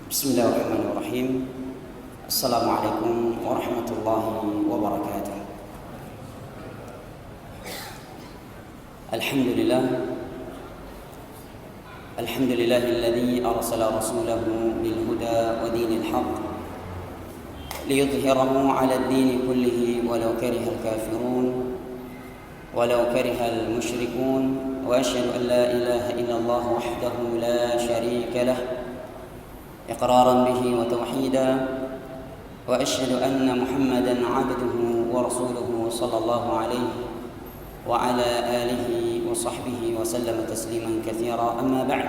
Bismillahirrahmanirrahim. Assalamualaikum warahmatullahi wabarakatuh. Alhamdulillahilladzi arsala rasulahu bil huda wa dinil haqq liyudhhirahu 'ala ad-din kullihi walau karihal kafirun walau karihal musyrikun wa asyhadu an la ilaha illallah wahdahu la syarika lah إقرارا به وتوحيدا وأشهد أن محمدا عبده ورسوله صلى الله عليه وعلى آله وصحبه وسلم تسليما كثيرا أما بعد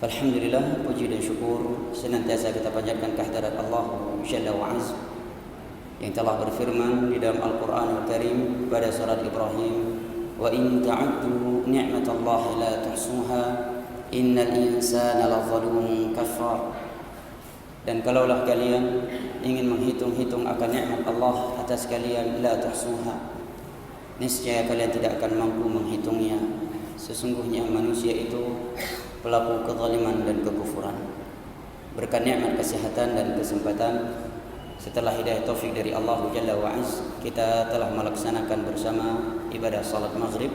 فالحمدلillah, puji dan syukur senantiasa kita panjatkan kehadirat Allah Jalla wa Azza yang telah berfirman di dalam Al-Quran Al-Karim pada surat Ibrahim, wa in ta'uddu ni'matallahi la tuhsuha innal insana lazalumun kafar. Dan kalaulah kalian ingin menghitung-hitung akan nikmat Allah atas kalian, la tuhsuha, niscaya kalian tidak akan mampu menghitungnya. Sesungguhnya manusia itu pelaku kezaliman dan kekufuran. Berkat nikmat kesehatan dan kesempatan, setelah hidayah taufik dari Allah Jalla wa Azza, kita telah melaksanakan bersama ibadah salat maghrib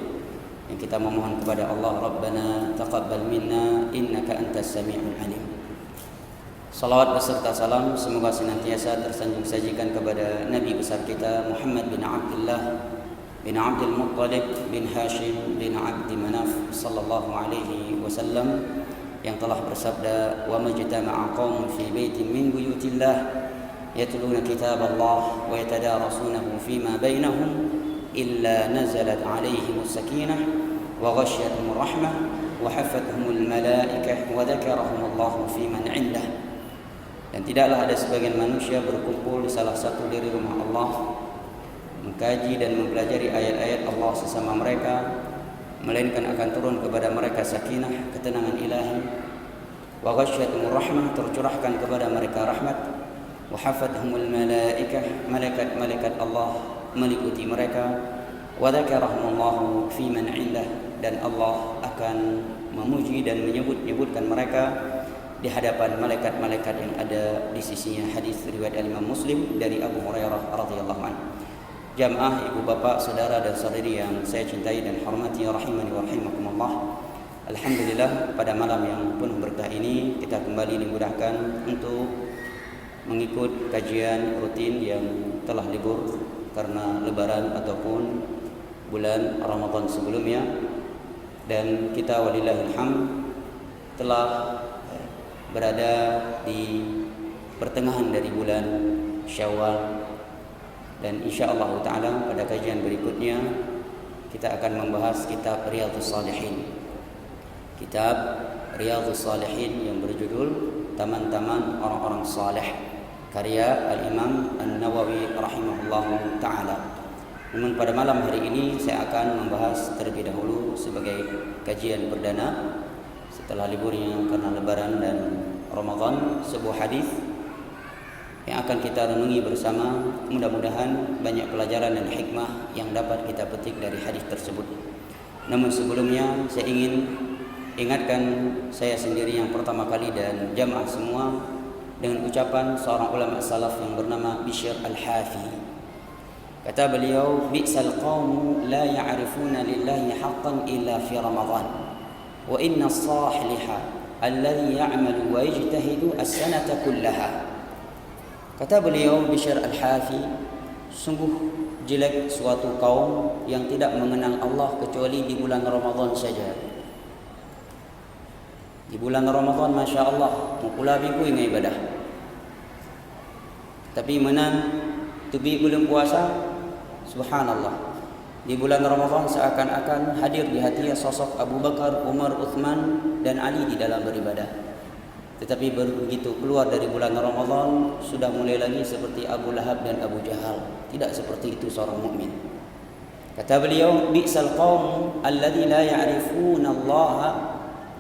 yang kita memohon kepada Allah, Rabbana taqabbal minna innaka antas sami'ul alim. Salawat beserta salam semoga senantiasa tersanjung sajikan kepada Nabi besar kita Muhammad bin Abdullah bin Abdul Muttalib bin Hashim bin Abdi Manaf sallallahu alaihi wasallam yang telah bersabda, wa majtama'a qaumun fi baitin min buyutillah yatluna kitaballah wa yatadarasunahu fima bainahum إلا نزلت عليهم السكينة وغشيتهم الرحمة وحفتهم الملائكة وذكرهم الله في من عنده. Dan tidaklah ada sebagian manusia berkumpul di salah satu dari rumah Allah, mengkaji dan mempelajari ayat-ayat Allah sesama mereka, melainkan akan turun kepada mereka sakinah, ketenangan ilahi, wa ghashyatumur rahmah, tercurahkan kepada mereka rahmat, wa hafathumul malaikah, malaikat-malaikat Allah meliputi mereka, wa dzakarahumullahu fi man 'indah, dan Allah akan memuji dan menyebut-nyebutkan mereka di hadapan malaikat-malaikat yang ada di sisinya. Hadis riwayat Imam Muslim dari Abu Hurairah radhiyallahu anhu. Jamaah, ibu bapak, saudara dan saudari yang saya cintai dan hormati, rahimani wa rahimakumullah. Alhamdulillah, pada malam yang penuh berkah ini kita kembali dimudahkan untuk mengikut kajian rutin yang telah libur karena lebaran ataupun bulan Ramadan sebelumnya, dan kita walillahil hamd telah berada di pertengahan dari bulan Syawal, dan insyaallah taala pada kajian berikutnya kita akan membahas kitab Riyadhus Shalihin. Kitab Riyadhus Shalihin yang berjudul Taman-taman orang-orang saleh, karya Al-Imam An-Nawawi rahimahullahu ta'ala. Namun pada malam hari ini saya akan membahas terlebih dahulu sebagai kajian perdana setelah liburnya karena lebaran dan Ramadan, sebuah hadis yang akan kita renungi bersama. Mudah-mudahan banyak pelajaran dan hikmah yang dapat kita petik dari hadis tersebut. Namun sebelumnya saya ingin ingatkan saya sendiri yang pertama kali dan jamaah semua dengan ucapan seorang ulama salaf yang bernama Bishr Al-Hafi. Kata beliau, bi'sal qawmu la ya'rifuna lillahi haqqan illa fi Ramadan, wa inna as-saliha alladhi ya'malu wa yajtahidu as-sanata kullaha. Kata beliau Bishr Al-Hafi, sungguh jelek suatu kaum yang tidak mengenal Allah kecuali di bulan Ramadan saja. Di bulan Ramadan, Masya Allah, mukulabiku ingat ibadah. Tapi menan tubi bulan puasa, subhanallah, di bulan Ramadan seakan-akan hadir di hati sosok Abu Bakar, Umar, Uthman dan Ali di dalam beribadah. Tetapi begitu keluar dari bulan Ramadan, sudah mulai lagi seperti Abu Lahab dan Abu Jahal. Tidak seperti itu seorang mukmin. Kata beliau, bi'sal qaum alladzi la ya'rifuna Allah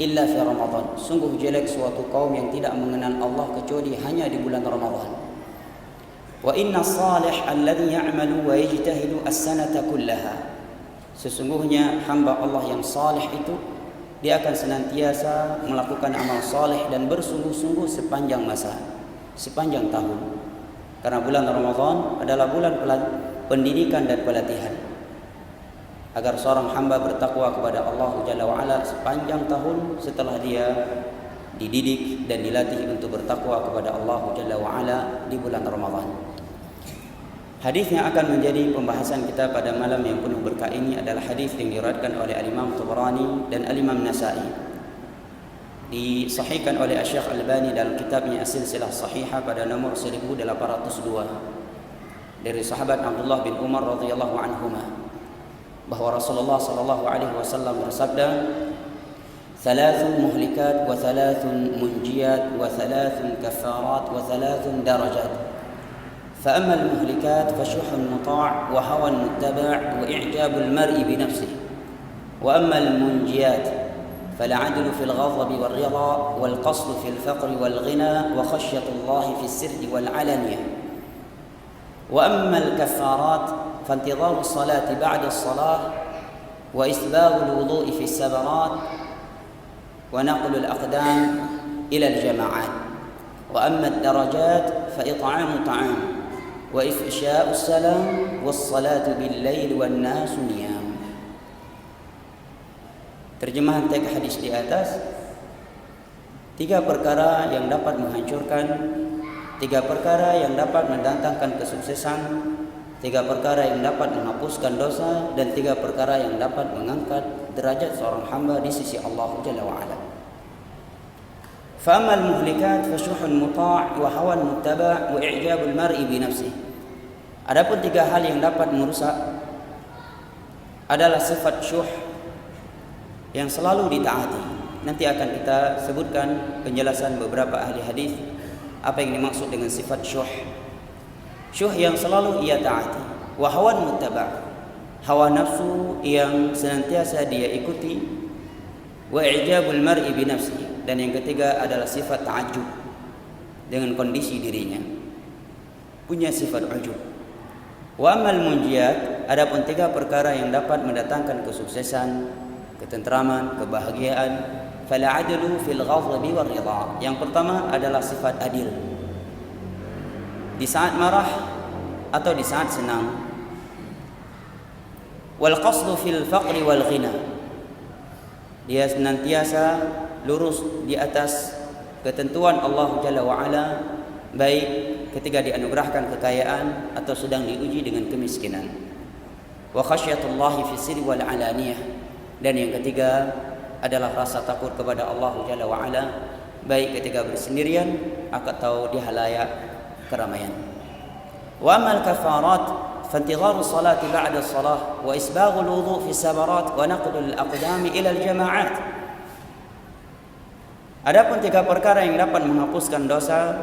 illa fi Ramadan. Sungguh jelek suatu kaum yang tidak mengenal Allah kecuali hanya di bulan Ramadan. Wa inna as-salih alladhi ya'malu wa yajtahidu as-sanata kullaha. Sesungguhnya hamba Allah yang salih itu dia akan senantiasa melakukan amal soleh dan bersungguh-sungguh sepanjang masa, sepanjang tahun. Karena bulan Ramadan adalah bulan pendidikan dan pelatihan agar seorang hamba bertakwa kepada Allah Jalla wa'ala sepanjang tahun setelah dia dididik dan dilatih untuk bertakwa kepada Allah Jalla wa'ala di bulan Ramadan. Hadis yang akan menjadi pembahasan kita pada malam yang penuh berkah ini adalah hadis yang diriwayatkan oleh Al-Imam Tabrani dan Al-Imam Nasa'i. Disahihkan oleh Syekh Albani dalam kitabnya As-Silsilah Shahihah pada nomor 1802 dari sahabat Abdullah bin Umar radhiyallahu anhuma bahwa Rasulullah sallallahu alaihi wasallam bersabda, "Thalathun muhlikat wa thalathun munjiyat wa thalathun kaffarat wa thalathun darajat." فأما المهلكات فشح مطاع وهوى متبع وإعجاب المرء بنفسه وأما المنجيات فالعدل في الغضب والرضا والقصد في الفقر والغنى وخشية الله في السر والعلانية وأما الكفارات فانتظار الصلاة بعد الصلاة وإسباغ الوضوء في السبرات ونقل الأقدام إلى الجماعات وأما الدرجات فإطعام طعام وإفشاء السلام والصلاة بالليل والناس نيام. Terjemahan teks hadis di atas, 3 perkara yang dapat menghancurkan, 3 perkara yang dapat mendatangkan kesuksesan, 3 perkara yang dapat menghapuskan dosa, dan 3 perkara yang dapat mengangkat derajat seorang hamba di sisi Allah Jalla wa'ala. فأما المهلكات فشح مطاع وهوى متبع وإعجاب المرء بنفسه. Adapun 3 hal yang dapat merusak adalah sifat syuh yang selalu ditaati. Nanti akan kita sebutkan penjelasan beberapa ahli hadis apa yang dimaksud dengan sifat syuh. Syuh yang selalu ia taati. Wa hawan muttaba', hawa nafsu yang senantiasa dia ikuti. Wa i'jabul mar'i bi nafsihi. Dan yang ketiga adalah sifat ta'ajub dengan kondisi dirinya, punya sifat ujub. Wa amal munjiyat, adapun 3 perkara yang dapat mendatangkan kesuksesan, ketentraman, kebahagiaan, fala adlu fil ghadhabi war ridha. Yang pertama adalah sifat adil di saat marah atau di saat senang. Wal qasdu fil faqri wal ghina, dia senantiasa lurus di atas ketentuan Allah Jalla wa'ala, baik ketika dianugerahkan kekayaan atau sedang diuji dengan kemiskinan. Wa khasyatullahi fi sirri wal alaniyah, dan yang ketiga adalah rasa takut kepada Allah Jalla wa'ala, baik ketika bersendirian atau di halayak keramaian. Wa amal kafarat fantidharu salati ba'da salah wa isbaghul wudu' fi sabarat wa naqlul aqdami ila al jama'at. Adapun 3 perkara yang dapat menghapuskan dosa,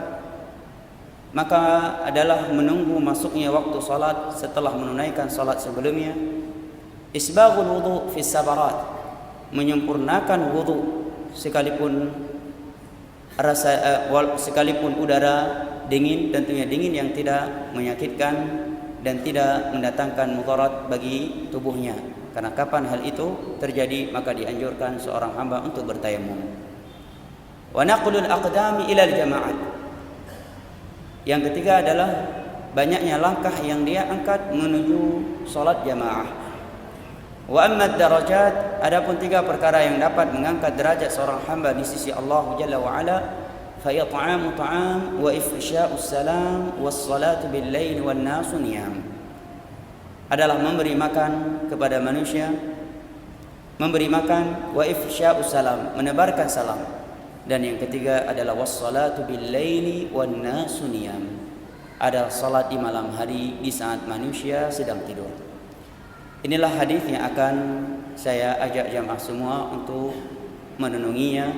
maka adalah menunggu masuknya waktu salat setelah menunaikan salat sebelumnya. Isbaghul wudu' fi sabarat, menyempurnakan wudu sekalipun sekalipun udara dingin, tentunya dingin yang tidak menyakitkan dan tidak mendatangkan mudarat bagi tubuhnya. Karena kapan hal itu terjadi, maka dianjurkan seorang hamba untuk bertayamum. Wa naqlul aqdami ilal jama'at, yang ketiga adalah banyaknya langkah yang dia angkat menuju salat jamaah. Wa amma darajat, adapun 3 perkara yang dapat mengangkat derajat seorang hamba di sisi Allah Jalla wa'ala, fa it'amu ta'am wa ifsha'us salam was salatu bil lail wan nasu niyam, adalah memberi makan kepada manusia, memberi makan, wa ifsha'us salam, menebarkan salam, dan yang ketiga adalah wassalatu bil laili wan nasu niyam, adalah salat di malam hari di saat manusia sedang tidur. Inilah hadis yang akan saya ajak jamaah semua untuk menenunginya.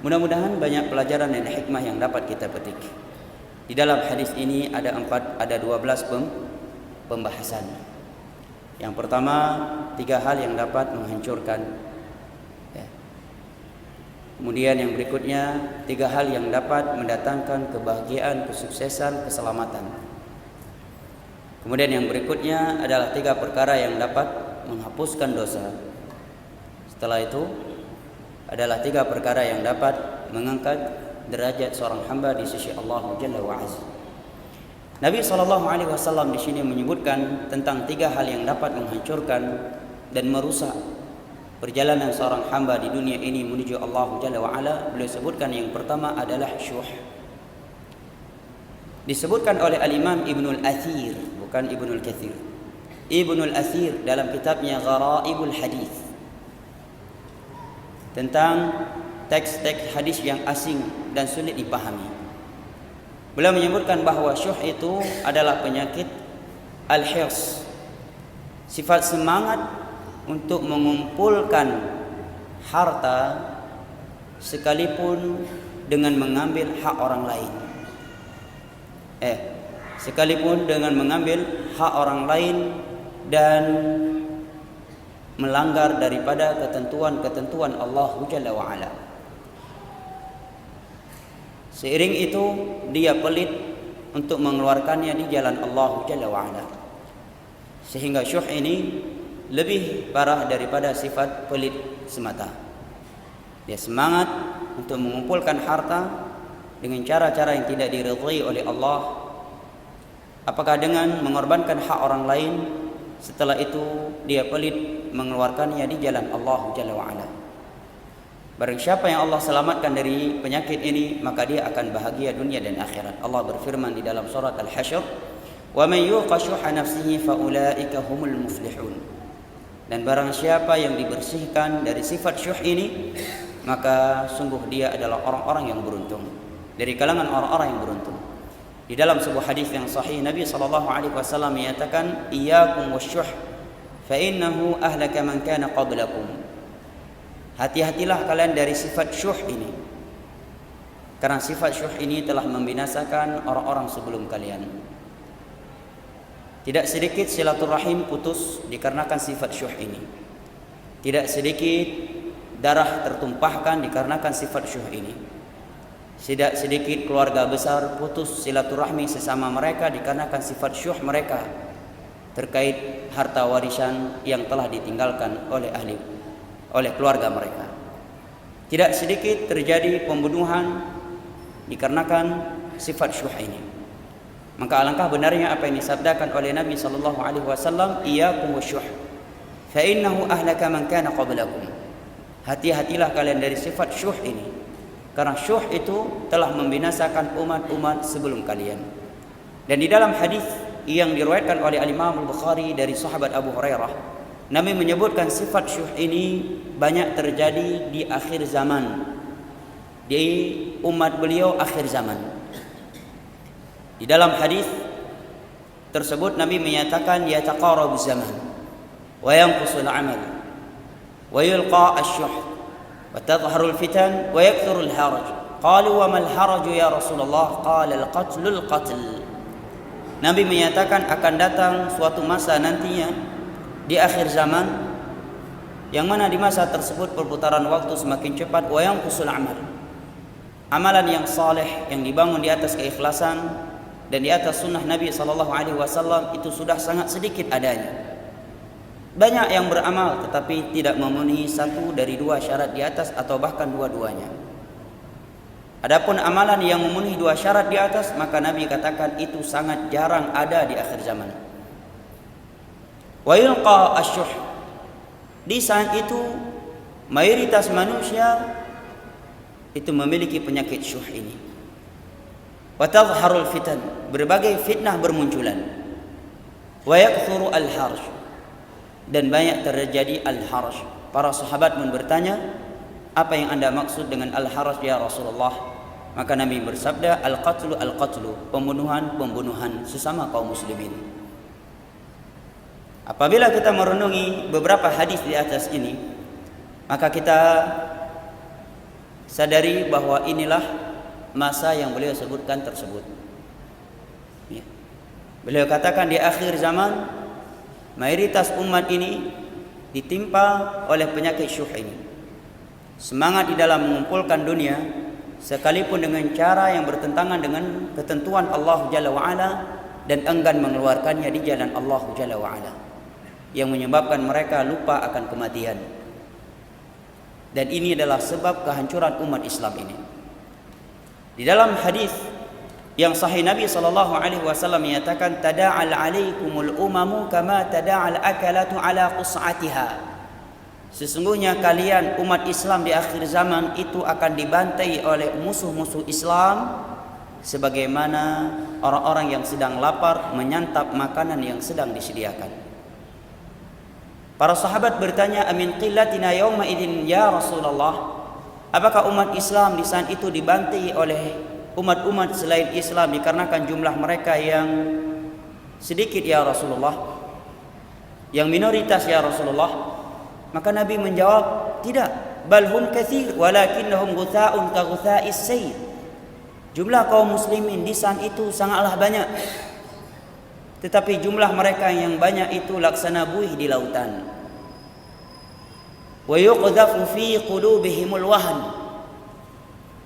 Mudah-mudahan banyak pelajaran dan hikmah yang dapat kita petik. Di dalam hadis ini ada 12 pembahasan. Yang pertama, 3 hal yang dapat menghancurkan. Kemudian yang berikutnya 3 hal yang dapat mendatangkan kebahagiaan, kesuksesan, keselamatan. Kemudian yang berikutnya adalah 3 perkara yang dapat menghapuskan dosa. Setelah itu adalah 3 perkara yang dapat mengangkat derajat seorang hamba di sisi Allah Jalla wa Azza. Nabi SAW di sini menyebutkan tentang 3 hal yang dapat menghancurkan dan merusak perjalanan seorang hamba di dunia ini menuju Allah Jalla wa Ala. Beliau sebutkan yang pertama adalah syuh. Disebutkan oleh Al-Imam Ibnul Athir, bukan Ibnul Kathir. Ibnul Athir dalam kitabnya Gharaibul Hadis tentang teks-teks hadis yang asing dan sulit dipahami. Beliau menyebutkan bahwa syuh itu adalah penyakit al-hirs, sifat semangat untuk mengumpulkan harta sekalipun dengan mengambil hak orang lain. Sekalipun dengan mengambil hak orang lain dan melanggar daripada ketentuan-ketentuan Allah Jalla wa Ala. Seiring itu dia pelit untuk mengeluarkannya di jalan Allah Jalla wa Ala. Sehingga syuh ini lebih parah daripada sifat pelit semata. Dia semangat untuk mengumpulkan harta dengan cara-cara yang tidak diridhai oleh Allah. Apakah dengan mengorbankan hak orang lain, setelah itu dia pelit mengeluarkannya di jalan Allah Jalla wa Ala. Barang siapa yang Allah selamatkan dari penyakit ini, maka dia akan bahagia dunia dan akhirat. Allah berfirman di dalam surat Al-Hasyr, "Wa man yuqa syuhha nafsihi fa ulaika humul muflihun." Dan barang siapa yang dibersihkan dari sifat syuh ini, maka sungguh dia adalah orang-orang yang beruntung, dari kalangan orang-orang yang beruntung. Di dalam sebuah hadis yang sahih, Nabi SAW menyatakan, "Iyyakum wasyuh, fa innahu ahlaka man kana qablakum." Hati-hatilah kalian dari sifat syuh ini, karena sifat syuh ini telah membinasakan orang-orang sebelum kalian. Tidak sedikit silaturahim putus dikarenakan sifat syuh ini. Tidak sedikit darah tertumpahkan dikarenakan sifat syuh ini. Tidak sedikit keluarga besar putus silaturahmi sesama mereka dikarenakan sifat syuh mereka terkait harta warisan yang telah ditinggalkan oleh keluarga mereka. Tidak sedikit terjadi pembunuhan dikarenakan sifat syuh ini. Maka alangkah benarnya apa yang disabdakan oleh Nabi SAW, "Iyyakum wasyuh, fa innahu ahlaka man kana qablakum." Hati-hatilah kalian dari sifat syuh ini, karena syuh itu telah membinasakan umat-umat sebelum kalian. Dan di dalam hadis yang diriwayatkan oleh Al-Imam Al-Bukhari dari sahabat Abu Hurairah, Nabi menyebutkan sifat syuh ini banyak terjadi di akhir zaman, di umat beliau akhir zaman. Di dalam hadis tersebut Nabi menyatakan, "Yataqarabu zaman wa yanqusul amal wa yulqa asy-syuh wa tadhharu al-fitan wa yakthuru al-haraj." Qalu, "Wa mal haraj ya Rasulullah?" Qala, "Al-qatlul qatl." Nabi menyatakan akan datang suatu masa nantinya di akhir zaman, yang mana di masa tersebut perputaran waktu semakin cepat. Wa yanqusul amal, amalan yang saleh yang dibangun di atas keikhlasan dan di atas sunnah Nabi SAW itu sudah sangat sedikit adanya. Banyak yang beramal tetapi tidak memenuhi 1 dari 2 syarat di atas atau bahkan 2-duanya. Adapun amalan yang memenuhi 2 syarat di atas, maka Nabi katakan itu sangat jarang ada di akhir zaman. Wa yulqa asy-syuh, di saat itu mayoritas manusia itu memiliki penyakit syuh ini. Wa tadhharul fitan, berbagai fitnah bermunculan. Wa yakthuru al-harj, dan banyak terjadi al-harj. Para sahabat pun bertanya, "Apa yang Anda maksud dengan al-harj ya Rasulullah?" Maka Nabi bersabda, "Al-qatlu al-qatlu, pembunuhan sesama kaum muslimin." Apabila kita merenungi beberapa hadis di atas ini, maka kita sadari bahwa inilah masa yang beliau sebutkan tersebut. Beliau katakan di akhir zaman mayoritas umat ini ditimpa oleh penyakit syuh ini. Semangat di dalam mengumpulkan dunia sekalipun dengan cara yang bertentangan dengan ketentuan Allah Jalla wa Ala, dan enggan mengeluarkannya di jalan Allah Jalla wa Ala, yang menyebabkan mereka lupa akan kematian. Dan ini adalah sebab kehancuran umat Islam ini. Di dalam hadis yang sahih Nabi SAW menyatakan, tada'al alaikumul umamu kama tada'al akalatu ala qus'atiha. Sesungguhnya kalian umat Islam di akhir zaman itu akan dibantai oleh musuh-musuh Islam sebagaimana orang-orang yang sedang lapar menyantap makanan yang sedang disediakan. Para sahabat bertanya, amin qillatina yawma idin ya Rasulullah, apakah umat Islam di saat itu dibantai oleh umat-umat selain Islam dikarenakan jumlah mereka yang sedikit ya Rasulullah, yang minoritas ya Rasulullah? Maka Nabi menjawab, tidak, bal hum katsir walakinnahum ghutha'un ka ghutha'is sayl. Jumlah kaum muslimin di saat itu sangatlah banyak, tetapi jumlah mereka yang banyak itu laksana buih di lautan. Wa yuqdhafu fi qulubihimul wahn.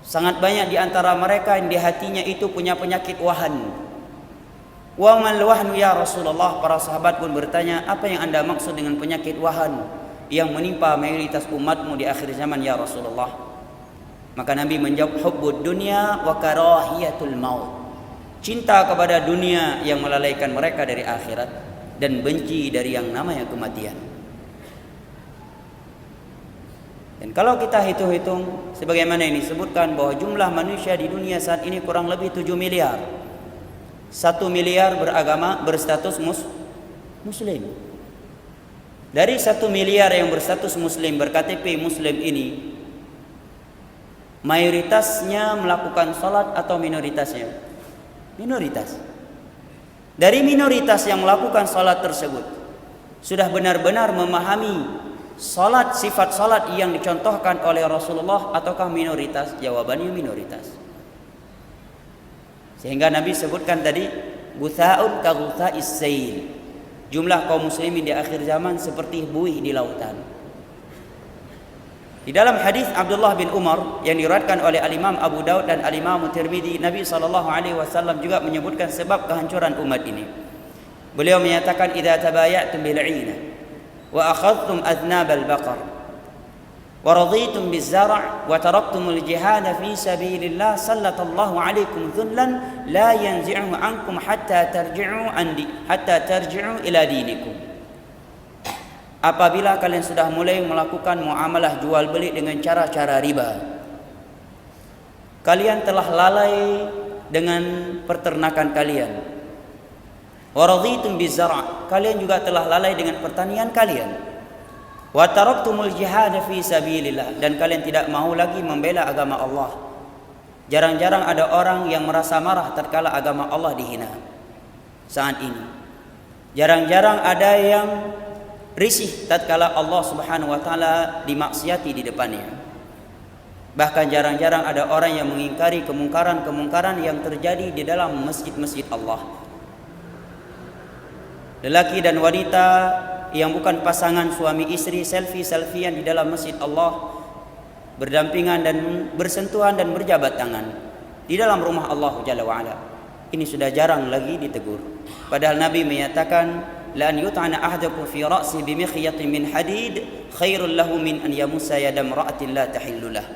Sangat banyak di antara mereka yang di hatinya itu punya penyakit wahan. Wa mal wahnu ya Rasulullah? Para sahabat pun bertanya, apa yang Anda maksud dengan penyakit wahan yang menimpa mayoritas umatmu di akhir zaman ya Rasulullah? Maka Nabi menjawab, hubbud dunya wa karahiyatul maut. Cinta kepada dunia yang melalaikan mereka dari akhirat dan benci dari yang namanya kematian. Dan kalau kita hitung-hitung sebagaimana ini disebutkan bahwa jumlah manusia di dunia saat ini kurang lebih 7 miliar. 1 miliar beragama, berstatus muslim. Dari 1 miliar yang berstatus muslim, berKTP muslim ini, mayoritasnya melakukan salat atau minoritasnya? Minoritas. Dari minoritas yang melakukan salat tersebut, sudah benar-benar memahami salat, sifat salat yang dicontohkan oleh Rasulullah ataukah minoritas? Jawabannya minoritas. Sehingga Nabi sebutkan tadi, ghutha'un ka ghutha'is sayl. Jumlah kaum muslimin di akhir zaman seperti buih di lautan. Di dalam hadis Abdullah bin Umar yang diriwayatkan oleh Al-Imam Abu Daud dan Al-Imam Tirmidzi, Nabi SAW juga menyebutkan sebab kehancuran umat ini. Beliau menyatakan, idza tabaya'tum bil 'ina wa akhadhtum adnab al-baqar wa raditum biz-zar' wa taraktumul jihad fi sabilillah sallatallahu 'alaikum dhullan la yanzi'uhu 'ankum hatta tarji'u ila dinikum. Apabila kalian sudah mulai melakukan muamalah jual beli dengan cara-cara riba, kalian telah lalai dengan peternakan kalian. Wa raditum biz-zar', kalian juga telah lalai dengan pertanian kalian. Wa taraktumul jihad fi sabilillah, dan kalian tidak mau lagi membela agama Allah. Jarang-jarang ada orang yang merasa marah tatkala agama Allah dihina. Saat ini jarang-jarang ada yang risih tatkala Allah Subhanahu wa taala dimaksiati di depannya. Bahkan jarang-jarang ada orang yang mengingkari kemungkaran-kemungkaran yang terjadi di dalam masjid-masjid Allah. Lelaki dan wanita yang bukan pasangan suami istri selfie-selfian di dalam masjid Allah, berdampingan dan bersentuhan dan berjabat tangan di dalam rumah Allah Jalla wa'ala. Ini sudah jarang lagi ditegur. Padahal Nabi menyatakan, la an yut'ana ahadakum fi ra'si bimikhiyatin min hadid khairul lahu min an yamussa yada imra'atin la tahillulah.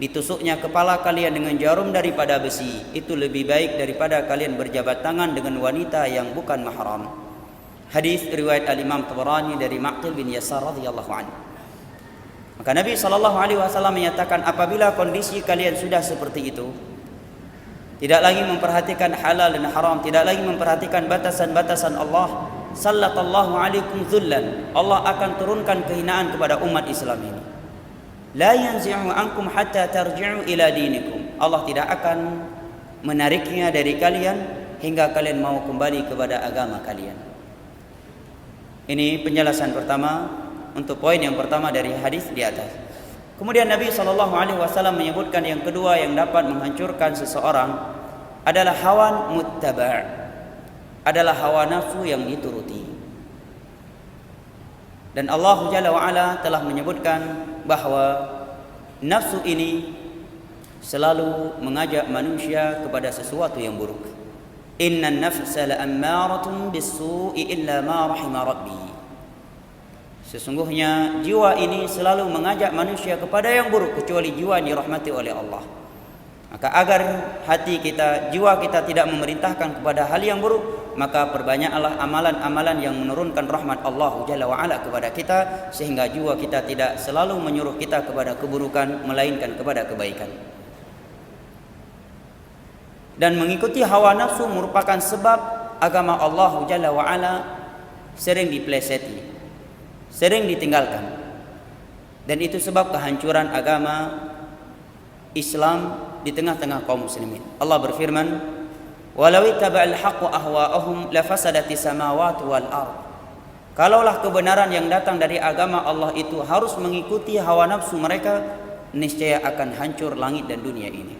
Ditusuknya kepala kalian dengan jarum daripada besi, itu lebih baik daripada kalian berjabat tangan dengan wanita yang bukan mahram. Hadis riwayat Al-Imam Tabarani dari Ma'qil bin Yasar radhiyallahu anhu. Maka Nabi SAW menyatakan, apabila kondisi kalian sudah seperti itu, tidak lagi memperhatikan halal dan haram, tidak lagi memperhatikan batasan-batasan Allah, sallatallahu alaikum dhullan, Allah akan turunkan kehinaan kepada umat Islam ini. La yanzi'u ankum hatta tarji'u ila dinikum, Allah tidak akan menariknya dari kalian hingga kalian mau kembali kepada agama kalian. Ini penjelasan pertama untuk poin yang pertama dari hadis di atas. Kemudian Nabi SAW menyebutkan yang kedua yang dapat menghancurkan seseorang adalah hawan muttaba', adalah hawa nafsu yang dituruti. Dan Allah Jalla wa'ala telah menyebutkan bahwa nafsu ini selalu mengajak manusia kepada sesuatu yang buruk. Innan nafsa la'ammaratun bis-su'i illa ma rahima rabbi. Sesungguhnya jiwa ini selalu mengajak manusia kepada yang buruk kecuali jiwa yang dirahmati oleh Allah. Maka agar hati kita, jiwa kita tidak memerintahkan kepada hal yang buruk, maka perbanyaklah amalan-amalan yang menurunkan rahmat Allah Jalla wa'ala kepada kita, sehingga jiwa kita tidak selalu menyuruh kita kepada keburukan, melainkan kepada kebaikan. Dan mengikuti hawa nafsu merupakan sebab agama Allah Jalla wa'ala sering dipeleseti, sering ditinggalkan. Dan itu sebab kehancuran agama Islam di tengah-tengah kaum muslimin. Allah berfirman, "Walau ittaba'al haqqu ahwa'ahum lafasadati samawati wal ard." Kalaulah kebenaran yang datang dari agama Allah itu harus mengikuti hawa nafsu mereka, niscaya akan hancur langit dan dunia ini.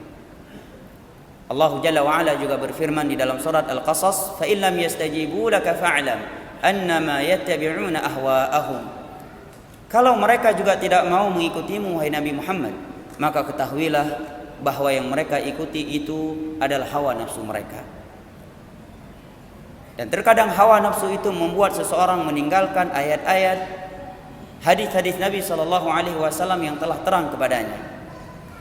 Allah Jalla wa Ala juga berfirman di dalam surat Al-Qasas, "Fa in lam yastajibu laka fa'lam annama yattabi'una ahwa'ahum." Kalau mereka juga tidak mau mengikutimu wahai Nabi Muhammad, maka ketahuilah bahwa yang mereka ikuti itu adalah hawa nafsu mereka. Dan terkadang hawa nafsu itu membuat seseorang meninggalkan ayat-ayat, hadis-hadis Nabi SAW yang telah terang kepadanya.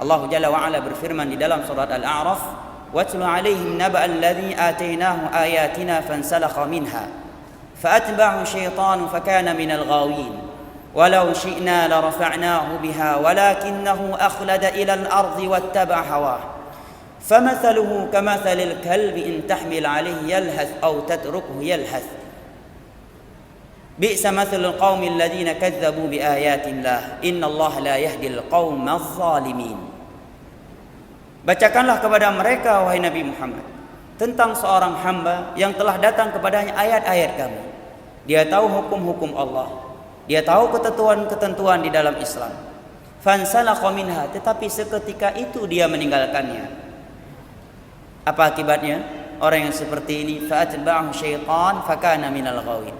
Allah Jalla wa Ala berfirman di dalam surat Al-A'raf, "Watlu 'alaihim naba'al ladzi atainahu ayatina fansalakha minha fa'atba'ahu syaitanu fakana minal ghawin. ولو شئنا لرفعناه بها ولكنه أخلد إلى الأرض واتبع هواه فمثله كمثل الكلب إن تحمل عليه يلهث أو تتركه يلهث بئس مثل القوم الذين كذبوا بآيات الله إن الله لا يهدي القوم الظالمين." Bacakanlah kepada mereka wahai Nabi Muhammad tentang seorang hamba yang telah datang kepadanya ayat-ayat kami. Dia tahu hukum-hukum Allah, dia tahu ketentuan-ketentuan di dalam Islam. Fansalakha minha, tetapi seketika itu dia meninggalkannya. Apa akibatnya? Orang yang seperti ini, fa'atba'ahu syaitan fakana minal ghawin.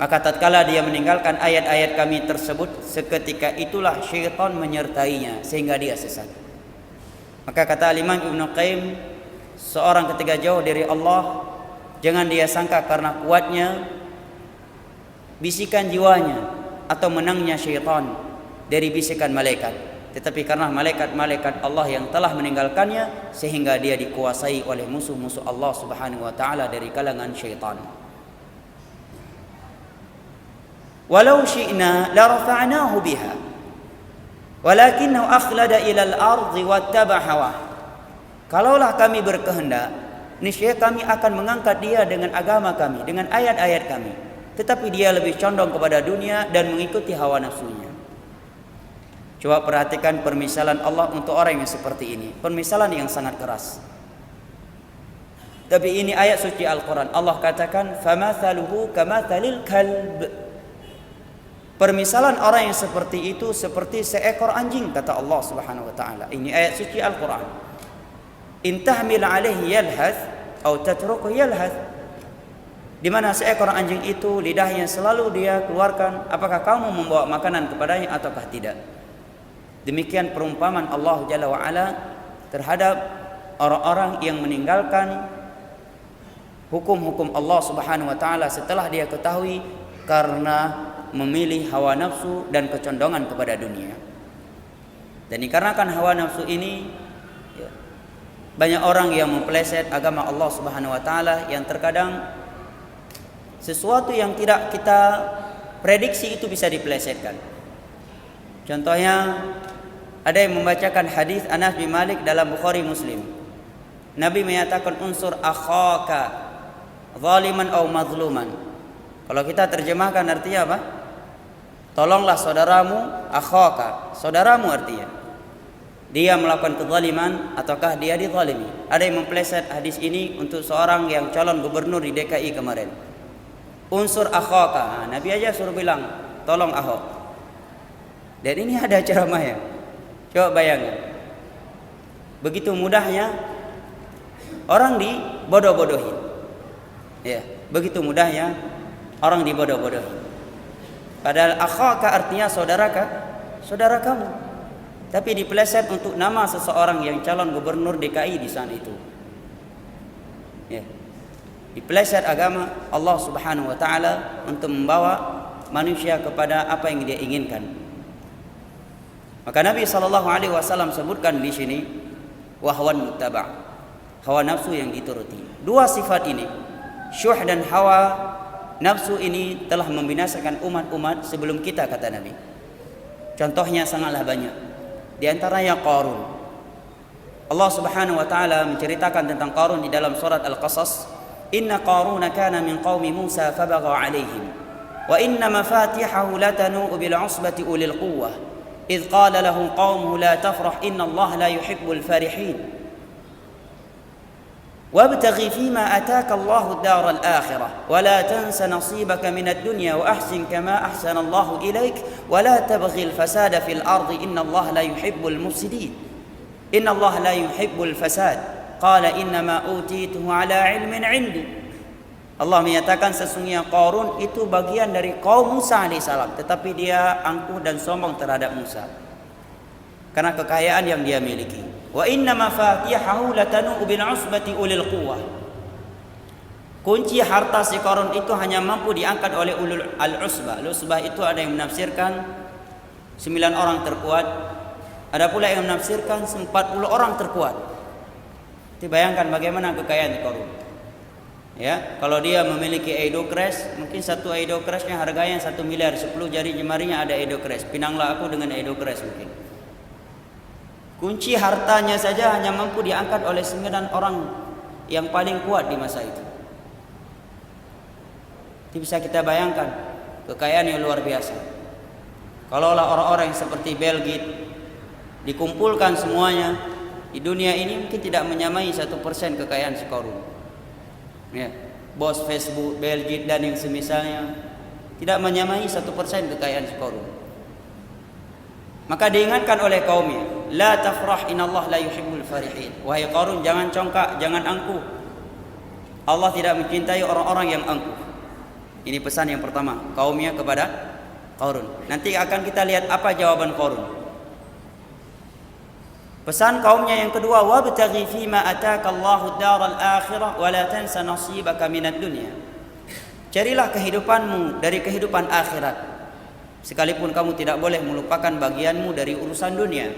Maka tatkala dia meninggalkan ayat-ayat kami tersebut, seketika itulah syaitan menyertainya sehingga dia sesat. Maka kata Imam Ibnu Qayyim, seorang ketika jauh dari Allah, jangan dia sangka karena kuatnya bisikan jiwanya atau menangnya syaitan dari bisikan malaikat, tetapi karena malaikat-malaikat Allah yang telah meninggalkannya sehingga dia dikuasai oleh musuh-musuh Allah Subhanahu wa taala dari kalangan syaitan. Walau syi'na la rafa'nahu biha walakinnahu akhlada ila al-ardi wattaba hawah. Kalaulah kami berkehendak, niscaya kami akan mengangkat dia dengan agama kami, dengan ayat-ayat kami. Tetapi dia lebih condong kepada dunia dan mengikuti hawa nafsunya. Coba perhatikan permisalan Allah untuk orang yang seperti ini. Permisalan yang sangat keras. Tapi ini ayat suci Al-Quran. Allah katakan, "Famathaluhu kamathalil kalb." Permisalan orang yang seperti itu seperti seekor anjing, kata Allah Subhanahu wa taala. Ini ayat suci Al-Quran. "In tahmil 'alaihi yalhath aw tatruku yalhath." Di mana seekor anjing itu lidahnya selalu dia keluarkan, apakah kamu membawa makanan kepadanya ataukah tidak? Demikian perumpamaan Allah Jalla wa Ala terhadap orang-orang yang meninggalkan hukum-hukum Allah Subhanahu wa taala setelah dia ketahui karena memilih hawa nafsu dan kecondongan kepada dunia. Dan dikarenakan hawa nafsu ini, banyak orang yang mempeleset agama Allah Subhanahu wa taala, yang terkadang sesuatu yang tidak kita prediksi itu bisa dipelesetkan. Contohnya, ada yang membacakan hadis Anas bin Malik dalam Bukhari Muslim. Nabi menyatakan, "Unsur akhaka zaliman aw mazluman." Kalau kita terjemahkan artinya apa? Tolonglah saudaramu, akhaka, saudaramu artinya dia melakukan kezaliman ataukah dia dizalimi. Ada yang mempeleset hadis ini untuk seorang yang calon gubernur di DKI kemarin. Unsur akhaka, Nabi aja suruh bilang tolong Ahok. Dan ini ada ceramahnya. Coba bayangkan, begitu mudahnya orang dibodoh-bodohi. Ya, begitu mudahnya orang dibodoh-bodohi. Padahal akhaka artinya saudara kamu. Tapi dipeleset untuk nama seseorang yang calon gubernur DKI di sana itu. Ya. Dipeleset agama Allah Subhanahu wa taala untuk membawa manusia kepada apa yang dia inginkan. Maka Nabi SAW sebutkan di sini wahwan muttaba', hawa nafsu yang dituruti. Dua sifat ini, syuh dan hawa nafsu ini telah membinasakan umat-umat sebelum kita, kata Nabi. Contohnya sangatlah banyak. Di antaranya Qarun. Allah Subhanahu wa taala menceritakan tentang Qarun di dalam surat Al-Qasas, "Inna Qaruna kana min qaumi Musa fabagha 'alaihim wa inna mafatihahu latanu bil 'usbati ulil quwwah إذ قال له قومه لا تفرح إن الله لا يحب الفرحين وابتغ فيما أتاك الله الدار الآخرة ولا تنس نصيبك من الدنيا وأحسن كما أحسن الله إليك ولا تبغي الفساد في الأرض إن الله لا يحب المفسدين إن الله لا يحب الفساد قال إنما أوتيته على علم عندي." Allah menyatakan sesungguhnya Qarun itu bagian dari kaum Musa alaihissalam, tetapi dia angkuh dan sombong terhadap Musa karena kekayaan yang dia miliki. Wa inna mafatihahu latanu bil 'usbati ulil quwwah. Kunci harta si Qarun itu hanya mampu diangkat oleh ulul al-usbah. Al-usbah itu ada yang menafsirkan 9 orang terkuat, ada pula yang menafsirkan 40 orang terkuat. Jadi bayangkan bagaimana kekayaan Qarun. Ya, kalau dia memiliki Edo Crash, mungkin satu Edo Crashnya harganya 1 miliar, 10 jari jemarinya ada Edo Crash. Pinanglah aku dengan Edo Crash mungkin. Kunci hartanya saja hanya mampu diangkat oleh 9 orang yang paling kuat di masa itu. Itu bisa kita bayangkan kekayaan yang luar biasa. Kalaulah orang-orang yang seperti Bill Gates dikumpulkan semuanya di dunia ini, mungkin tidak menyamai 1% kekayaan si Qarun. Ya, bos Facebook, Bill Gates dan yang semisalnya tidak menyamai 1% kekayaan si Qarun. Maka diingatkan oleh kaumnya, la tafrah inallah la yuhibbul farihin. Wahai Qarun, jangan congkak, jangan angkuh. Allah tidak mencintai orang-orang yang angkuh. Ini pesan yang pertama kaumnya kepada Qarun. Nanti akan kita lihat apa jawaban Qarun. Pesan kaumnya yang kedua, wabtaghi fima ataka Allahu daral akhirah wa la tansa nasibaka minad dunya. Carilah kehidupanmu dari kehidupan akhirat, sekalipun kamu tidak boleh melupakan bagianmu dari urusan dunia.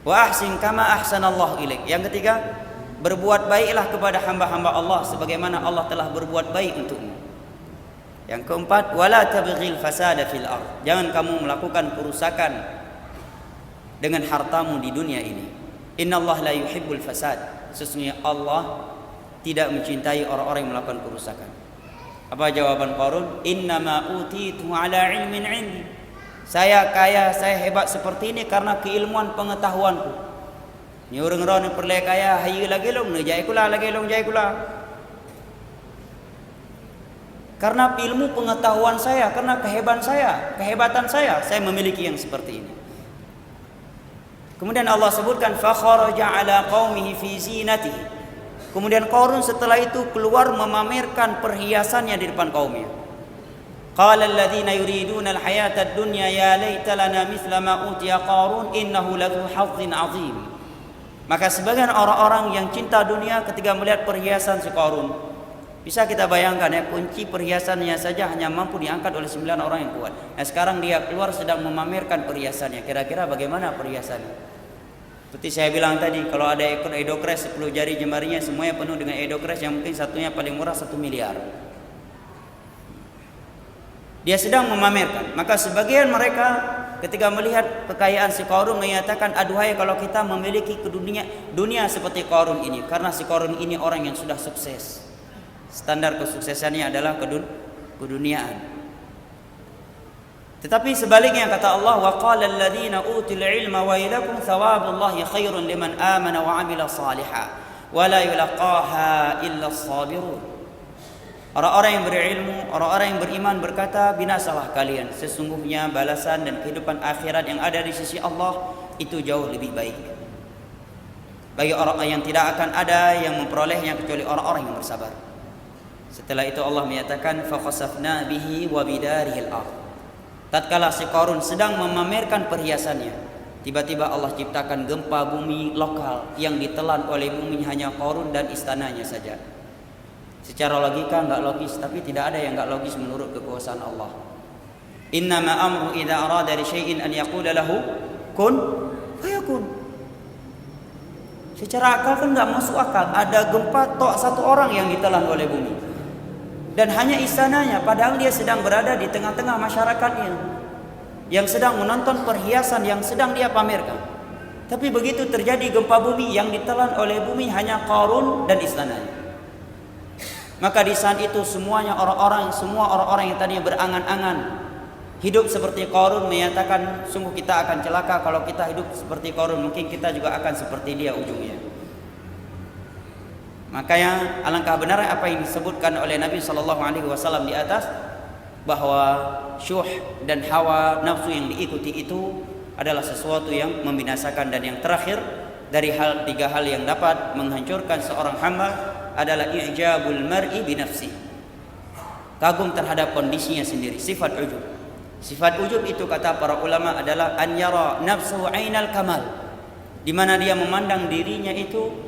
Wa ahsin kama ahsanallahu ilaik. Yang ketiga, berbuat baiklah kepada hamba-hamba Allah sebagaimana Allah telah berbuat baik untukmu. Yang keempat, wala tabghil fasada fil ardh. Jangan kamu melakukan kerusakan dengan hartamu di dunia ini. Innallaha la yuhibbul fasad. Sesungguhnya Allah tidak mencintai orang-orang yang melakukan kerusakan. Apa jawaban Qarun? Innama utitu ala ilmin indi. Saya kaya, saya hebat seperti ini karena keilmuan pengetahuanku. Ni orang-orang yang perle kaya hayu lagi long ne jai kula lagi long jai kula. Karena ilmu pengetahuan saya, karena kehebatan saya memiliki yang seperti ini. Kemudian Allah sebutkan fa kharaja ala qaumihi fi zinatihi. Kemudian Qarun setelah itu keluar memamerkan perhiasannya di depan kaumnya. Qala alladziina yuriduna al-hayata ad-dunya ya laita lana mithla ma utiya Qarun innahu ladzu hazzin 'azim. Maka sebagian orang-orang yang cinta dunia ketika melihat perhiasan si Qarun, bisa kita bayangkan ya, kunci perhiasannya saja hanya mampu diangkat oleh 9 orang yang kuat. Nah sekarang dia keluar sedang memamerkan perhiasannya. Kira-kira bagaimana perhiasannya? Seperti saya bilang tadi, kalau ada ekor Edo Crash 10 jari jemarinya semuanya penuh dengan Edo Crash yang mungkin satunya paling murah 1 miliar. Dia sedang memamerkan. Maka sebagian mereka ketika melihat kekayaan si Qarun menyatakan, aduhai kalau kita memiliki dunia seperti Qarun ini, karena si Qarun ini orang yang sudah sukses. Standar kesuksesannya adalah keduniaan. Tetapi sebaliknya kata Allah, wa qala alladziina utul ilma wailakum thawabullahi khairun liman amana wa 'amila shalihan wa la yulaqaha illa as-sabirun. Orang-orang yang berilmu, orang-orang yang beriman berkata, binasalah kalian, sesungguhnya balasan dan kehidupan akhirat yang ada di sisi Allah itu jauh lebih baik. Bagi orang yang tidak akan ada yang memperolehnya kecuali orang-orang yang bersabar. Setelah itu Allah menyatakan, fa khasafna bihi wa bidarihil ardh. Tatkala si Qarun sedang memamerkan perhiasannya, tiba-tiba Allah ciptakan gempa bumi lokal yang ditelan oleh bumi hanya Qarun dan istananya saja. Secara logika enggak logis, tapi tidak ada yang enggak logis menurut kekuasaan Allah. Innama amru idza arada li syai'in an yaqula lahu kun fayakun. Secara akal kan nggak masuk akal. Ada gempa tok satu orang yang ditelan oleh bumi. Dan hanya istananya, padahal dia sedang berada di tengah-tengah masyarakatnya yang sedang menonton perhiasan yang sedang dia pamerkan. Tapi begitu terjadi gempa bumi, yang ditelan oleh bumi hanya Qarun dan istananya. Maka di saat itu semua orang-orang yang tadinya berangan-angan hidup seperti Qarun menyatakan, sungguh kita akan celaka kalau kita hidup seperti Qarun, mungkin kita juga akan seperti dia ujungnya. Makanya alangkah benar apa yang disebutkan oleh Nabi SAW di atas, bahwa syuh dan hawa nafsu yang diikuti itu adalah sesuatu yang membinasakan. Dan yang terakhir dari tiga hal yang dapat menghancurkan seorang hamba adalah i'jabul mar'i binafsi, kagum terhadap kondisinya sendiri, sifat ujub. Sifat ujub itu kata para ulama adalah an yara nafsu ainal kamal, di mana dia memandang dirinya itu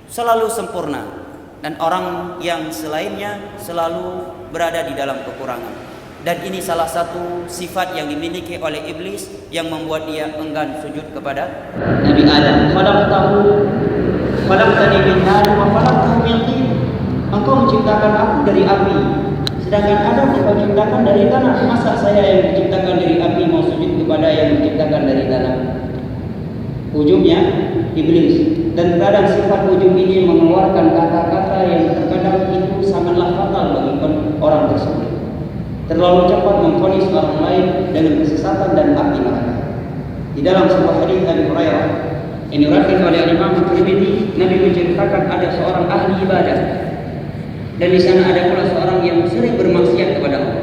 selalu sempurna dan orang yang selainnya selalu berada di dalam kekurangan. Dan ini salah satu sifat yang dimiliki oleh iblis yang membuat dia enggan sujud kepada Nabi Adam. Khalaqtani min nar wa khalaqtahu min tin. Engkau menciptakan aku dari api, sedangkan Adam engkau ciptakan dari tanah. Masa saya yang diciptakan dari api mau sujud kepada yang diciptakan dari tanah? Ujungnya iblis. Dan terkadang sifat ujub ini mengeluarkan kata-kata yang terkadang itu sangatlah fatal bagi orang tersebut. Terlalu cepat memvonis orang lain dengan kesesatan dan api neraka. Di dalam sebuah hadis Abu Hurairah yang diriwayatkan oleh Imam Tirmidzi, Nabi menceritakan ada seorang ahli ibadah, dan di sana ada pula seorang yang sering bermaksiat kepada Allah.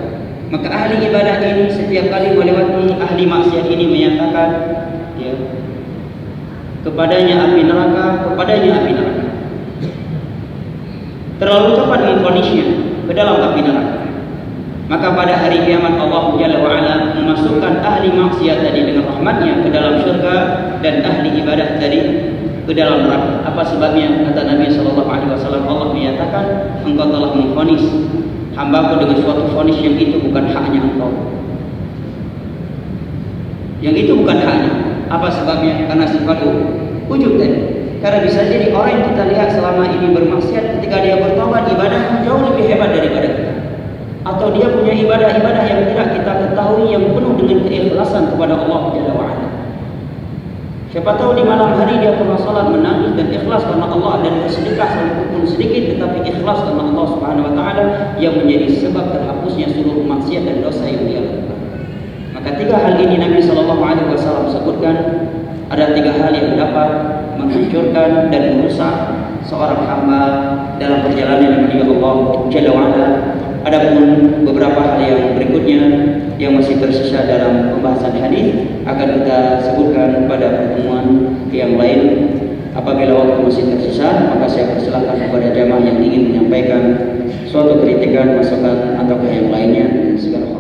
Maka ahli ibadah ini setiap kali melewati ahli maksiat ini menyatakan, ya, kepadanya api neraka, kepadanya api neraka. Terlalu cepat memvonisnya ke dalam api neraka. Maka pada hari kiamat Allah Jalla wa'ala memasukkan ahli maksiat tadi dengan rahmatnya ke dalam syurga, dan ahli ibadah tadi ke dalam neraka. Apa sebabnya? Kata Nabi SAW, Allah menyatakan, engkau telah memvonis hambaku dengan suatu vonis yang itu bukan haknya engkau. Yang itu bukan haknya. Apa sebabnya? Karena sifat ujub tadi. Karena bisa jadi orang yang kita lihat selama ini bermaksiat, ketika dia bertobat, ibadah jauh lebih hebat daripada kita. Atau dia punya ibadah-ibadah yang tidak kita ketahui, yang penuh dengan keikhlasan kepada Allah Jalla wa'ala. Siapa tahu di malam hari dia pernah salat menangis dan ikhlas karena Allah, dan bersedekah walaupun sedikit tetapi ikhlas karena Allah Subhanahu wa taala, yang menjadi sebab terhapusnya seluruh maksiat dan dosa yang dia lakukan. Maka tiga hal ini Nabi SAW sebutkan, ada tiga hal yang dapat menghancurkan dan merusak seorang hamba dalam perjalanan menuju Allah Jalla wa'ala. Adapun beberapa hal yang berikutnya yang masih tersisa dalam pembahasan hadis akan kita sebutkan pada pertemuan yang lain. Apabila waktu masih tersisa, maka saya persilakan kepada jamaah yang ingin menyampaikan suatu kritikan, masukan atau yang lainnya. Segala